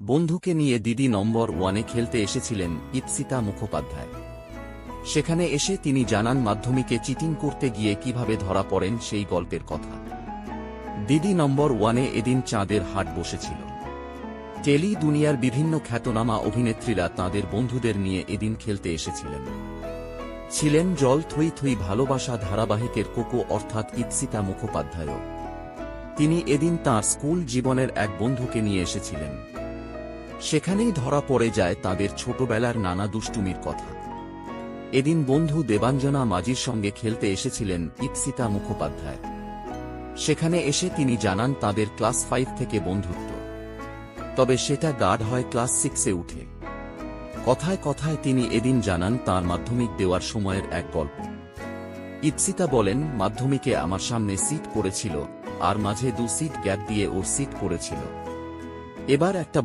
বন্ধুকে নিয়ে দিদি নম্বর ওয়ানে খেলতে এসেছিলেন ইপসিতা মুখোপাধ্যায়। সেখানে এসে তিনি জানান মাধ্যমিকে চিটিং করতে গিয়ে কিভাবে ধরা পড়েন সেই গল্পের কথা। দিদি নম্বর ওয়ানে এদিন চাঁদের হাট বসেছিল। টেলি দুনিয়ার বিভিন্ন খ্যাতনামা অভিনেত্রীরা তাঁদের বন্ধুদের নিয়ে এদিন খেলতে এসেছিলেন। ছিলেন জল থই থই ভালোবাসা ধারাবাহিকের কোকো অর্থাৎ ইপসিতা মুখোপাধ্যায়ও। তিনি এদিন তাঁর স্কুল জীবনের এক বন্ধুকে নিয়ে এসেছিলেন। সেখানেই ধরা পড়ে যায় তাঁদের ছোটবেলার নানা দুষ্টুমির কথা। এদিন বন্ধু দেবাঞ্জনা মাঝির সঙ্গে খেলতে এসেছিলেন ইপসিতা মুখোপাধ্যায়। সেখানে এসে তিনি জানান তাঁদের ক্লাস 5 থেকে বন্ধুত্ব, তবে সেটা গাঢ় হয় ক্লাস 6-এ উঠে। কথায় কথায় তিনি এদিন জানান তাঁর মাধ্যমিক দেওয়ার সময়ের এক গল্প। ইপসিতা বলেন, মাধ্যমিকে আমার সামনে সিট পড়েছিল আর মাঝে 2 সিট গ্যাপ দিয়ে ওর সিট পড়েছিল। এবার একটা